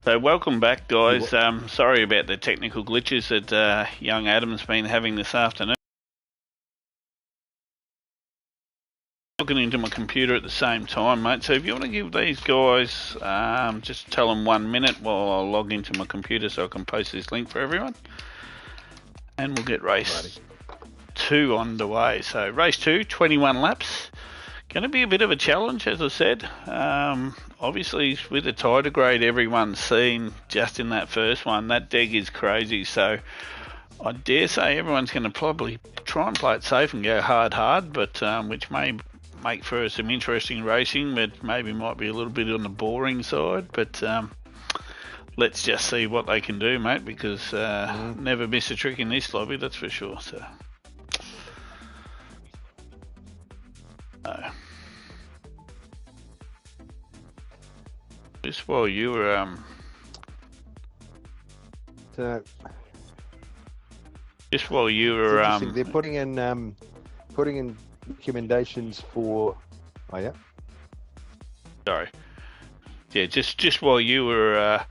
So welcome back, guys. Sorry about the technical glitches that young Adam's been having this afternoon. Looking into my computer at the same time, mate. So if you want to give these guys, just tell them 1 minute while I'll log into my computer so I can post this link for everyone. And we'll get race 2 underway. So race 2, 21 laps. Going to be a bit of a challenge, as I said. Obviously, with the tyre degrade everyone's seen just in that first one, that deg is crazy. So I dare say everyone's going to probably try and play it safe and go hard, but which may make for some interesting racing, but maybe might be a little bit on the boring side. But let's just see what they can do, mate, because never miss a trick in this lobby, that's for sure. So. Just while you were they're putting in recommendations for. Oh yeah. Sorry. Yeah, just while you were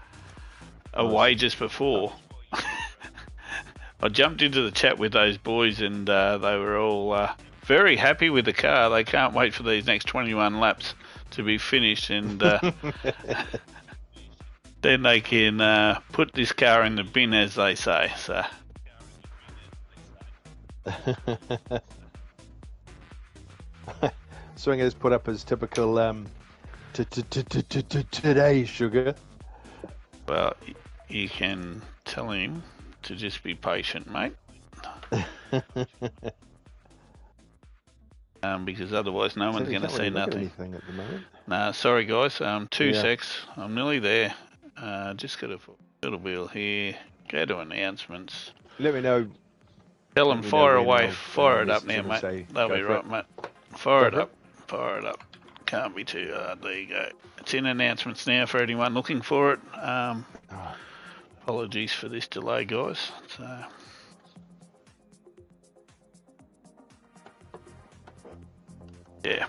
away just before, I jumped into the chat with those boys, and they were all very happy with the car. They can't wait for these next 21 laps to be finished, and then they can put this car in the bin, as they say. So. Swingers put up his typical today sugar. Well, you can tell him to just be patient, mate. Because otherwise no one's going to see nothing. Nah, sorry guys. 2 secs. I'm nearly there. Just got a little wheel here. Go to announcements. Let me know. Tell them fire away. Fire it up now, mate. They'll be right, mate. Fire it up. Fire it up. Can't be too hard. There you go. It's in announcements now for anyone looking for it. Apologies for this delay, guys. So. Yeah.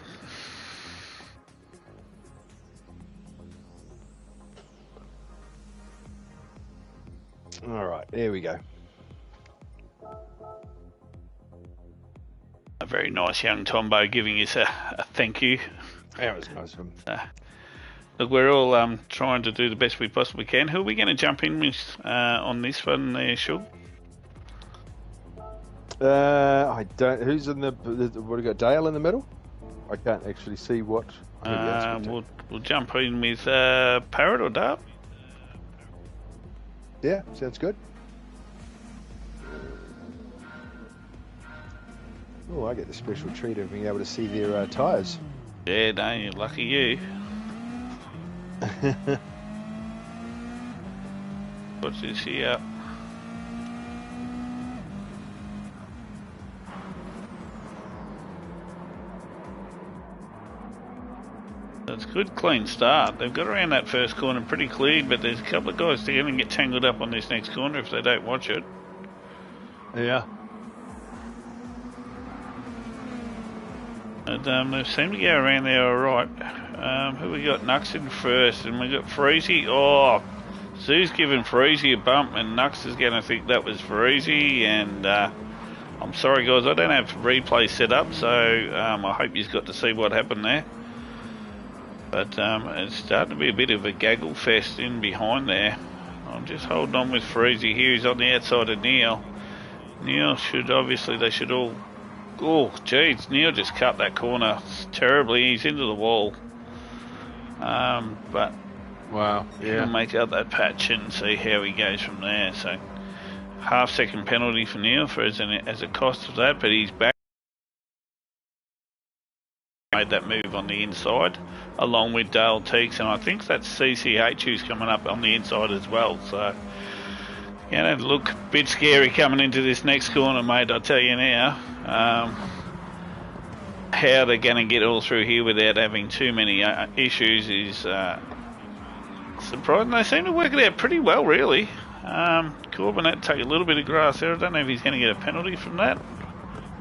All right, there we go. A very nice young Tombo giving us a thank you. That was nice of him. Look, we're all trying to do the best we possibly can. Who are we going to jump in with on this one there, Shug? I don't. Who's in the? What we got? Dale in the middle. I can't actually see what. We'll jump in with Parrot or Dale. Yeah, sounds good. Oh, I get the special treat of being able to see their tyres. Yeah, no, you're lucky you. What's this here? That's a good clean start. They've got around that first corner pretty clean, but there's a couple of guys that are going to get tangled up on this next corner if they don't watch it. Yeah. And they seem to go around there all right. Who we got? Nux in first, and we got Freezy. Oh, Sue's giving Freezy a bump, and Nux is going to think that was Freezy. And I'm sorry, guys, I don't have replay set up, so I hope you've got to see what happened there. But it's starting to be a bit of a gaggle fest in behind there. I'm just holding on with Freezy here. He's on the outside of Neil. Neil should obviously, they should all. Oh, jeez, Neil just cut that corner terribly. He's into the wall. But wow, he'll make out that patch and see how he goes from there. So, half-second penalty for Neil as a cost of that, but he's back. Made that move on the inside, along with Dale Teeks, and I think that's CCH who's coming up on the inside as well. So, look a bit scary coming into this next corner, mate, I'll tell you now. How they're going to get all through here without having too many issues is surprising. They seem to work it out pretty well, really. Corbin had to take a little bit of grass there. I don't know if he's going to get a penalty from that.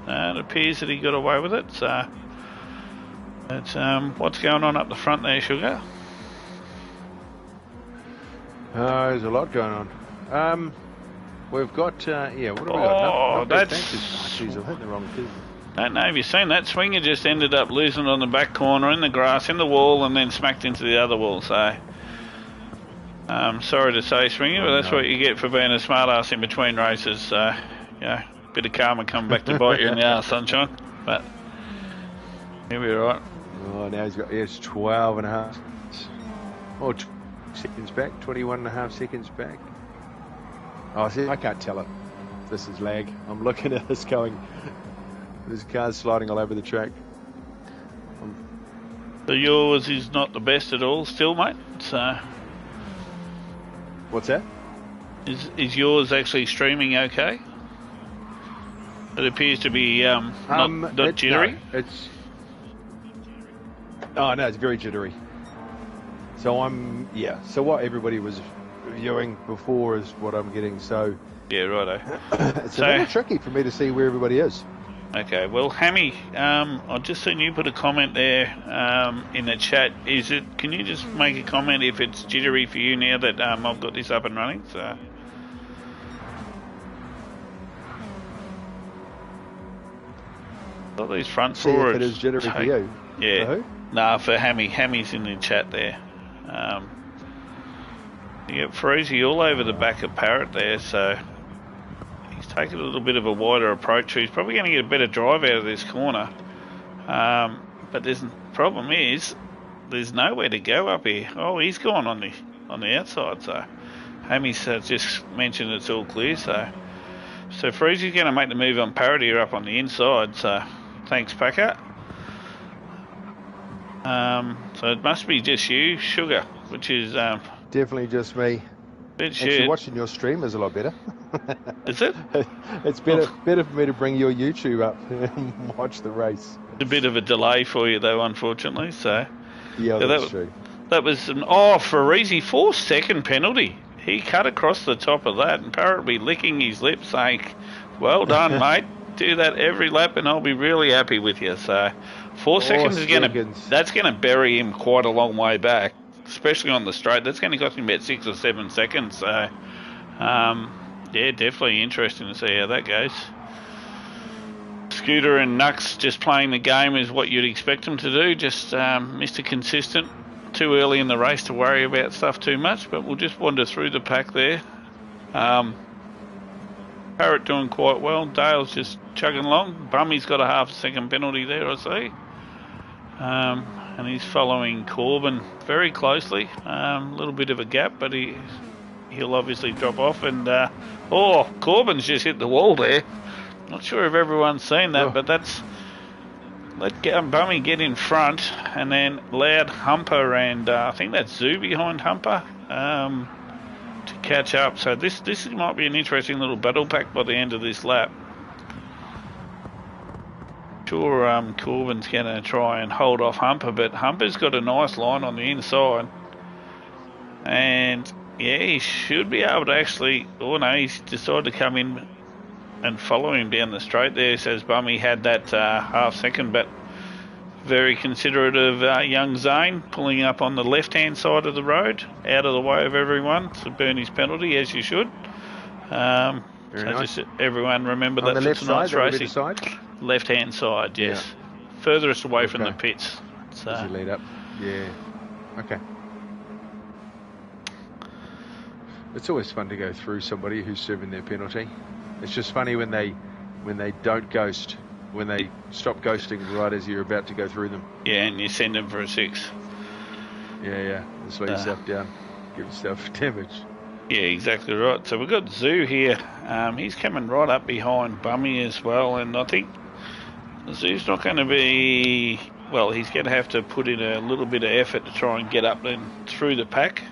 It appears that he got away with it. So, it's, what's going on up the front there, Sugar? There's a lot going on. We've got, yeah, what have we Oh, got? that's... Jeez, I've hit the wrong key. Don't know if you've seen that. Swinger just ended up losing on the back corner in the grass, in the wall, and then smacked into the other wall. So, sorry to say, Swinger, but that's what you get for being a smart ass in between races. So, yeah, bit of karma coming back to bite you in the arse, sunshine. But he'll be alright. Oh, now he's got, it's 12 and a half. Oh, seconds back, 21 and a half seconds back. Oh, see, I can't tell it. This is lag. I'm looking at this going, this car's sliding all over the track. So yours is not the best at all still, mate? So what's that? Is yours actually streaming okay? It appears to be not jittery. No, oh no, it's very jittery. So so what everybody was viewing before is what I'm getting. So yeah, righto. It's a little tricky for me to see where everybody is. Okay, well, Hammy, I've just seen you put a comment there in the chat. Can you just make a comment if it's jittery for you now that I've got this up and running? So. Got these front forwards. If it is jittery for you. Yeah. For who? Nah, for Hammy. Hammy's in the chat there. You got Freezy all over the back of Parrot there, so he's taking a little bit of a wider approach. He's probably going to get a better drive out of this corner. But the problem is there's nowhere to go up here. Oh, he's gone on the outside. So Hammy's just mentioned it's all clear. So Freezy's going to make the move on Parrot here up on the inside. So thanks, Packer. So it must be just you, Sugar, which is definitely just me. Actually, watching your stream is a lot better. Is it? It's better for me to bring your YouTube up and watch the race. A bit of a delay for you, though, unfortunately. So yeah, that's true. That was an Farese 4-second penalty. He cut across the top of that, and Parrot will be licking his lips, saying, "Well done, mate. Do that every lap, and I'll be really happy with you." So 4 seconds is that's going to bury him quite a long way back, especially on the straight. That's going to cost him about 6 or 7 seconds. So yeah, definitely interesting to see how that goes. Scooter and Nux just playing the game is what you'd expect them to do. Just Mr. Consistent. Too early in the race to worry about stuff too much, but we'll just wander through the pack there. Parrot doing quite well. Dale's just chugging along. Brummy's got a half-second penalty there, I see. And he's following Corbin very closely. A little bit of a gap, but he'll obviously drop off. And Corbin's just hit the wall there. Not sure if everyone's seen that, but that's... Let Bummy get in front, and then Loud Humper, and I think that's Zoo behind Humper to catch up. So this might be an interesting little battle pack by the end of this lap. Sure, Corbin's going to try and hold off Humper, but Humper's got a nice line on the inside, and yeah, he should be able to actually. Oh no, he's decided to come in and follow him down the straight there. Says Bummy had that half second, but very considerate of young Zane pulling up on the left hand side of the road, out of the way of everyone to burn his penalty, as you should. Very nice. Just everyone remember on that for tonight's racing. Left hand side, yes. Yeah. Furthest away from the pits. So. As you lead up. Yeah. Okay. It's always fun to go through somebody who's serving their penalty. It's just funny when they don't ghost, when they stop ghosting right as you're about to go through them. Yeah, and you send them for a 6. Yeah. Just let yourself down, give yourself damage. Yeah, exactly right. So we've got Zoo here. He's coming right up behind Bummy as well, and I think Zoo's not going to be... Well, he's going to have to put in a little bit of effort to try and get up and through the pack.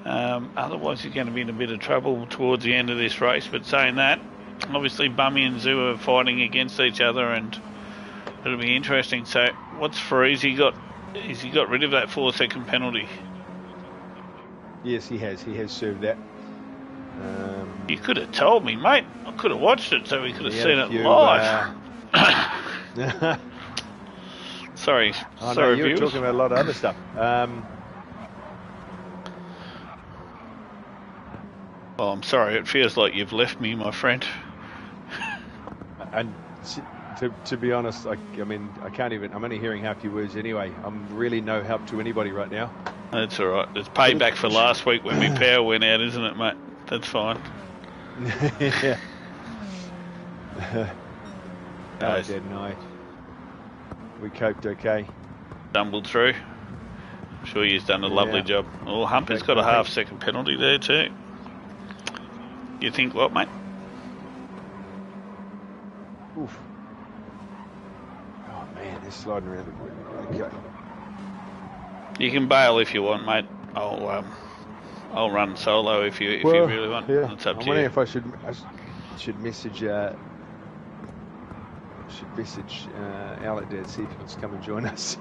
Otherwise he's going to be in a bit of trouble towards the end of this race. But saying that, obviously Bummy and Zoo are fighting against each other, and it'll be interesting. So what's Freezy got? Has he got rid of that 4-second penalty? Yes, he has served that. You could have told me, mate. I could have watched it so we could have seen it live. Sorry. Sorry, you were talking about a lot of other stuff. Well, I'm sorry, it feels like you've left me, my friend. And to be honest, I mean, I can't even. I'm only hearing half your words anyway. I'm really no help to anybody right now. That's alright. It's payback for last week when my power went out, isn't it, mate? That's fine. Yeah. No, Dad and I, we coped okay. Stumbled through. I'm sure you've done a lovely job. Oh, Humper's got a half-second penalty there too. You think what, mate? Oof. Oh man, they're sliding around the grid. Okay. You can bail if you want, mate. I'll run solo if you really want. Yeah. It's up to you. I'm wondering if I should message Alec Dad, see if he wants to come and join us.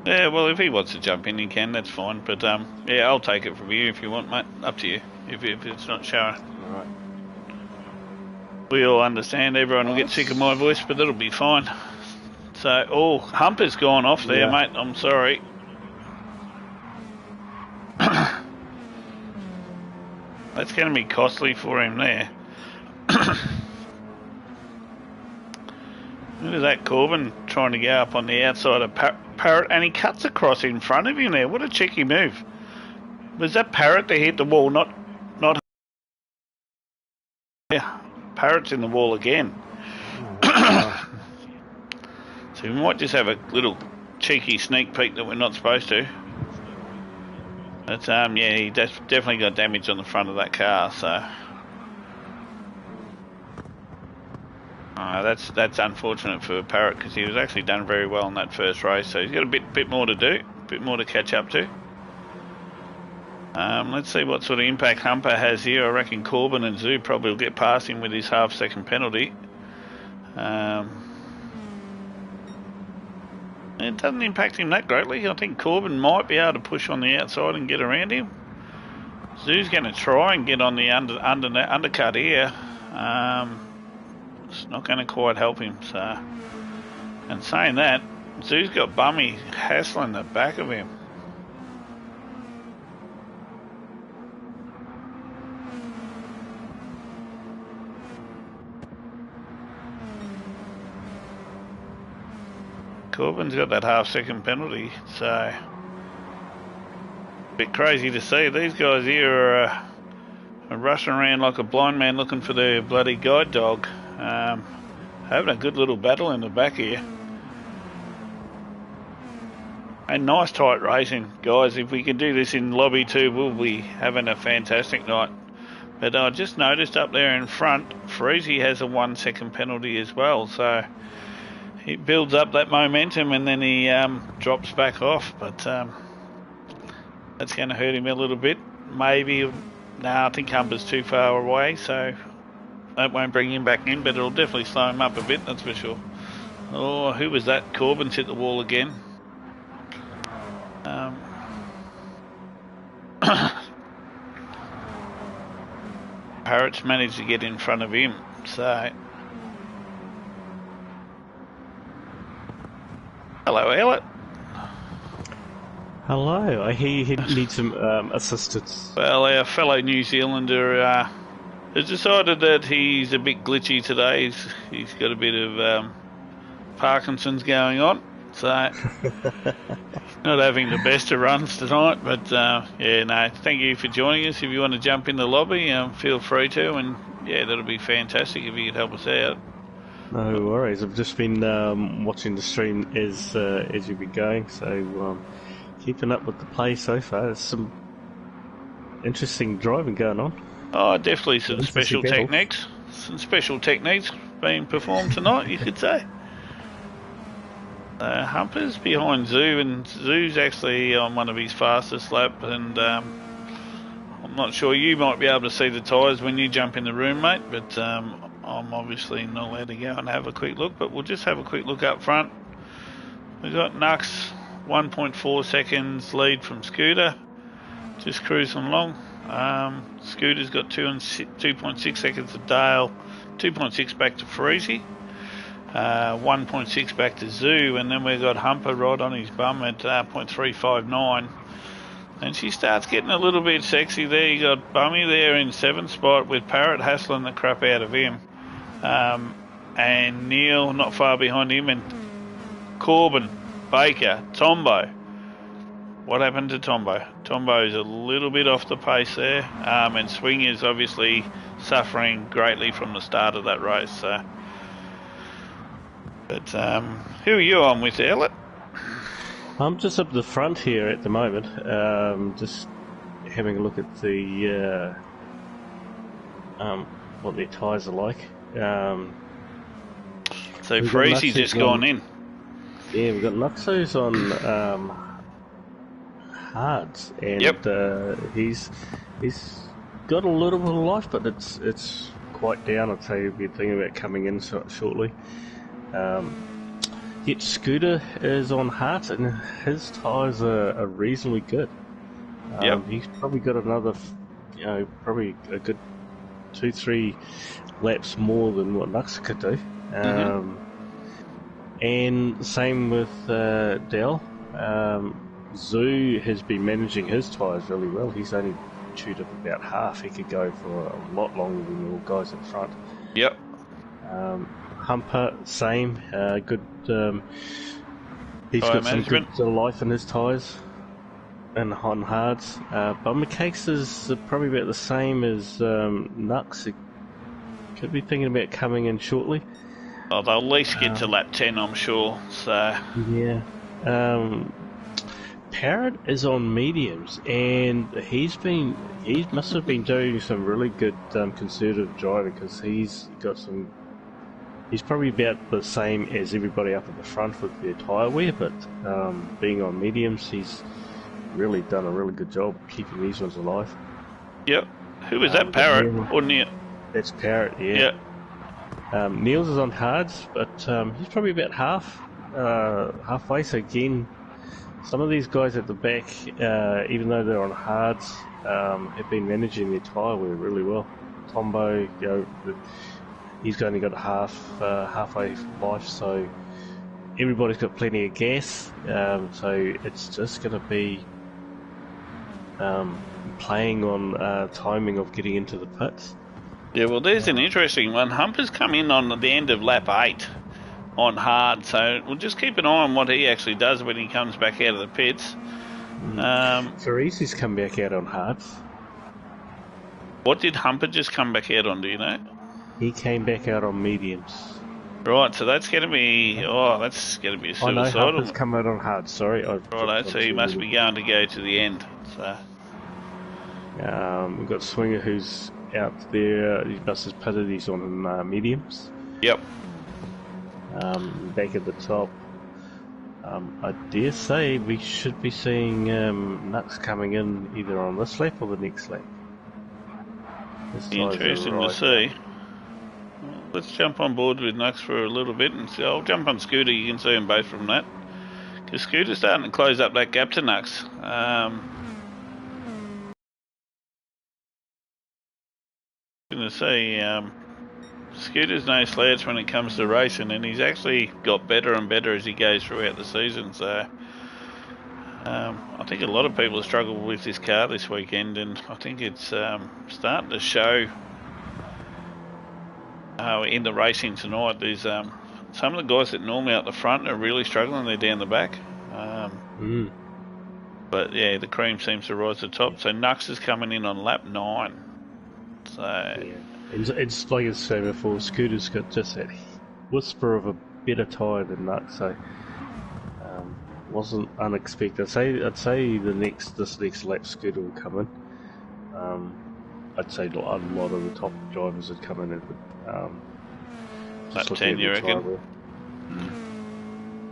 Yeah, well, if he wants to jump in, he can. That's fine. But yeah, I'll take it from you if you want, mate. Up to you. If it's not showing. All right. We all understand. Everyone will get sick of my voice, but it'll be fine. So, Humper's gone off there, mate. I'm sorry. That's going to be costly for him there. Look at that, Corbin trying to go up on the outside of Parrot, and he cuts across in front of him there. What a cheeky move. Was that Parrot that hit the wall, not yeah, Parrot's in the wall again. So we might just have a little cheeky sneak peek that we're not supposed to. But yeah, he definitely got damage on the front of that car, so that's unfortunate for Parrot because he was actually done very well in that first race. So he's got a bit more to do, a bit more to catch up to. Let's see what sort of impact Humper has here. I reckon Corbin and Zoo probably will get past him with his half-second penalty. It doesn't impact him that greatly. I think Corbin might be able to push on the outside and get around him. Zoo's going to try and get on the undercut here. It's not going to quite help him. So, and saying that, Zoo's got Bummy hassling the back of him. Corbin's got that half-second penalty, so a bit crazy to see. These guys here are rushing around like a blind man looking for their bloody guide dog. Having a good little battle in the back here. And nice tight racing, guys. If we can do this in lobby 2, we'll be having a fantastic night. But I just noticed up there in front, Freezy has a 1-second penalty as well, so he builds up that momentum and then he drops back off, but that's going to hurt him a little bit. Maybe, I think Humper's too far away, so that won't bring him back in, but it'll definitely slow him up a bit, that's for sure. Oh, who was that? Corbin's hit the wall again. Parrot's managed to get in front of him, so... Hello, Elliot. Hello, I hear you need some assistance. Well, our fellow New Zealander has decided that he's a bit glitchy today. He's got a bit of Parkinson's going on, so not having the best of runs tonight. But yeah, no, thank you for joining us. If you want to jump in the lobby, feel free to, and yeah, that'll be fantastic if you could help us out. No worries. I've just been watching the stream as you've been going, so keeping up with the play so far. There's some interesting driving going on. Oh, definitely some special techniques. Some special techniques being performed tonight, you could say. Humper's behind Zoo, and Zoo's actually on one of his fastest laps, and I'm not sure, you might be able to see the tyres when you jump in the room, mate, but I'm obviously not allowed to go and have a quick look, but we'll just have a quick look up front. We've got Nux, 1.4 seconds lead from Scooter, just cruising along. Scooter's got 2.6 seconds to Dale, 2.6 back to Freezy, 1.6 back to Zoo, and then we've got Humper right on his bum at 0.359. And she starts getting a little bit sexy there. You got Bummy there in 7th spot with Parrot hassling the crap out of him. And Neil not far behind him, and Corbin, Baker, Tombo. What happened to Tombo? Tombo's a little bit off the pace there, and Swing is obviously suffering greatly from the start of that race. So, but who are you on with, Elliot? I'm just up the front here at the moment, just having a look at the what their tyres are like. So Freezy's just gone in. Yeah, we've got Luxo's on hards, and he's got a little bit of life, but it's quite down. I'd say we'll be thinking about coming in shortly. Yet Scooter is on hard, and his tyres are reasonably good. He's probably got another, probably a good 2-3 laps more than what Lux could do. And same with Dell. Zoo has been managing his tyres really well. He's only chewed up about half. He could go for a lot longer than the guys in front. Yep. Humper, same. Good. He's got some good life in his tyres and on hards. Bummer Cakes is probably about the same as Nux. He could be thinking about coming in shortly. Oh, they'll at least get to lap 10, I'm sure. So yeah. Parrot is on mediums, and he must have been doing some really good conservative driving, because he's probably about the same as everybody up at the front with their tyre wear, but being on mediums, he's really done a really good job keeping these ones alive. Yep. Who was that, Parrot or Neil? That's Parrot, yeah. Neil's is on hards, but he's probably about halfway, so again, some of these guys at the back, even though they're on hards, have been managing their tyre wear really well. Tombo, he's only got halfway life, so everybody's got plenty of gas. So it's just going to be playing on timing of getting into the pits. Yeah, well, there's an interesting one. Humper's come in on the end of lap 8 on hard, so we'll just keep an eye on what he actually does when he comes back out of the pits. Farizi's come back out on hards. What did Humper just come back out on, do you know? He came back out on mediums. Right, so that's going to be a suicidal. I know Humper's come out on hard, sorry. Right, so he must be going to go to the end. So we've got Swinger who's out there. He must have pitted, he's on mediums. Yep. Back at the top, I dare say we should be seeing Nux coming in either on this lap or the next lap. Interesting to see. Well, let's jump on board with Nux for a little bit, and see. I'll jump on Scooter. You can see them both from that, because Scooter's starting to close up that gap to Nux. Going to say. Scooter's no slouch when it comes to racing, and he's actually got better and better as he goes throughout the season. So I think a lot of people have struggled with this car this weekend, and I think it's starting to show in the racing tonight. There's some of the guys that normally out the front are really struggling. They're down the back. But yeah, the cream seems to rise to the top. So Nux is coming in on lap 9. So. Yeah. It's like I said before, Scooter's got just that whisper of a better tyre than Nux, so wasn't unexpected. I'd say this next lap Scooter will come in. I'd say a lot of the top drivers would come in at lap 10, you reckon?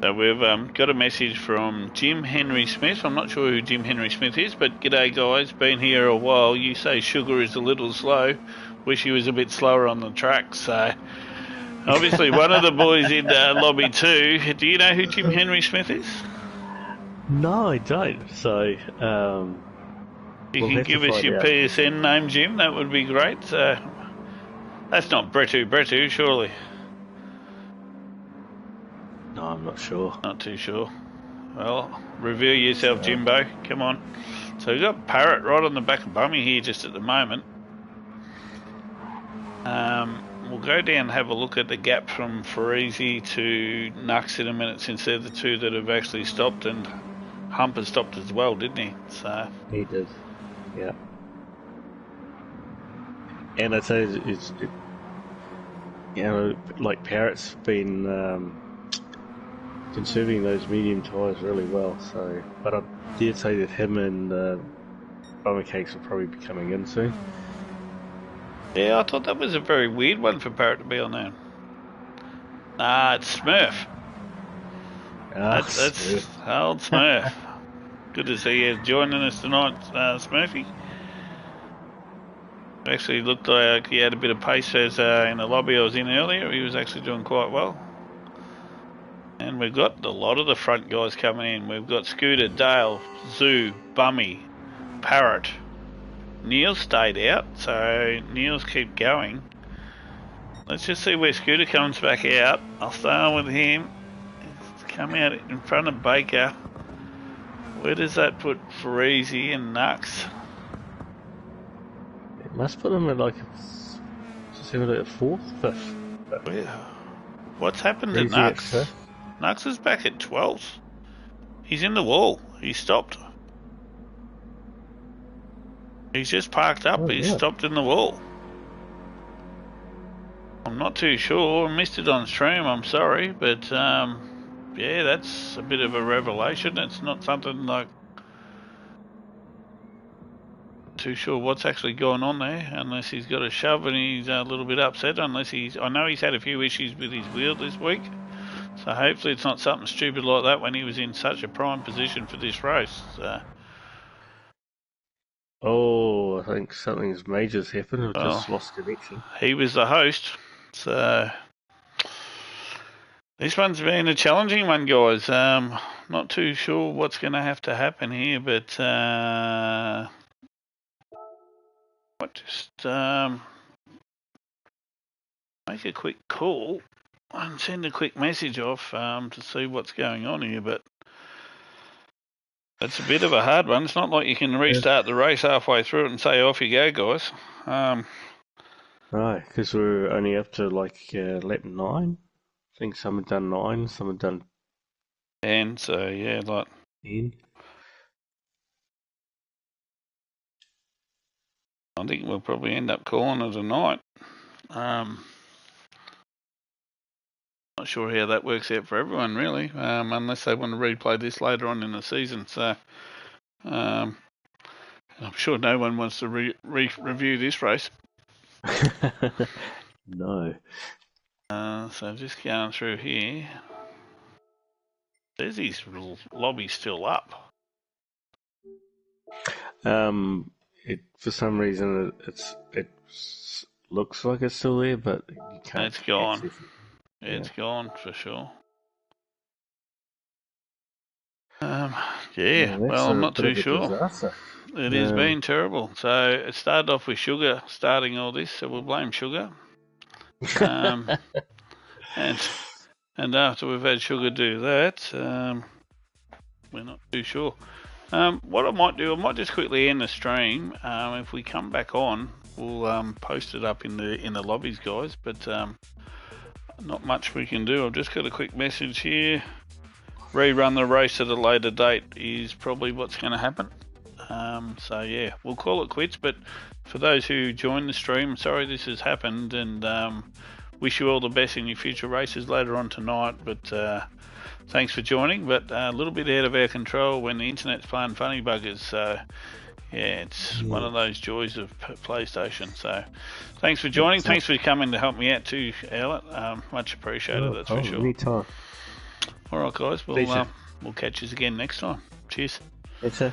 So we've got a message from Jim Henry Smith. I'm not sure who Jim Henry Smith is, but g'day guys, been here a while. You say Sugar is a little slow. Wish he was a bit slower on the track. So obviously one of the boys in lobby 2. Do you know who Jim Henry Smith is? No, I don't. So you can give us your PSN name, Jim. That would be great. That's not Bretu, surely. No, I'm not sure. Not too sure. Well, reveal yourself, Jimbo. Come on. So we've got Parrot right on the back of Bummy here just at the moment. We'll go down and have a look at the gap from Farisi to Nux in a minute, since they're the two that have actually stopped, and Hump has stopped as well, didn't he? So he did, yeah. And I'd say like Parrot's been conserving those medium tyres really well. So, but I dare say that him and Bummer Cakes will probably be coming in soon. yeah, I thought that was a very weird one for Parrot to be on there. Nah, it's Smurf. That's old Smurf. Good to see you joining us tonight, Smurfy. Actually looked like he had a bit of pace as in the lobby I was in earlier. He was actually doing quite well. And we've got a lot of the front guys coming in. We've got Scooter, Dale, Zoo, Bummy, Parrot. Neil stayed out, so Neil's keep going. Let's just see where Scooter comes back out. I'll start with him. He's come out in front of Baker. Where does that put Farisi and Nux? It must put him at like a fourth, fifth. What's happened to Nux? Nux is back at 12th. He's in the wall. He stopped. He's just parked up. He's stopped in the wall. I'm not too sure. I missed it on stream. I'm sorry, but yeah, that's a bit of a revelation. It's not something like too sure what's actually going on there, unless he's got a shove and he's a little bit upset. I know he's had a few issues with his wheel this week, so hopefully it's not something stupid like that when he was in such a prime position for this race. Oh, I think something's major's happened. I've just lost connection. He was the host, so this one's been a challenging one, guys. Not too sure what's going to have to happen here, but just make a quick call and send a quick message off to see what's going on here, but it's a bit of a hard one. It's not like you can restart the race halfway through it and say, off you go, guys. Right, because we're only up to like lap 9. I think some have done 9, some have done 10, so yeah, like 10. I think we'll probably end up calling it a night. Not sure how that works out for everyone, really, unless they want to replay this later on in the season. So I'm sure no one wants to review this race. No. So just going through here. There's his lobby still up. For some reason it looks like it's still there, but you can't. It's gone. It's gone for sure. Well, I'm not too sure. Disaster. It has been terrible. So it started off with Sugar starting all this, so we'll blame Sugar. And after we've had Sugar do that, we're not too sure. What I might do, I might just quickly end the stream. If we come back on, we'll post it up in the lobbies, guys. But not much we can do. I've just got a quick message here. Rerun the race at a later date is probably what's going to happen. So yeah, we'll call it quits. But for those who joined the stream, sorry this has happened, and wish you all the best in your future races later on tonight. But thanks for joining. But a little bit out of our control when the internet's playing funny buggers. So yeah, it's one of those joys of PlayStation. So thanks for joining. Thanks for coming to help me out too, Owlett. Much appreciated, that's for sure. Anytime. All right, guys. We'll catch you again next time. Cheers. Yes, sir.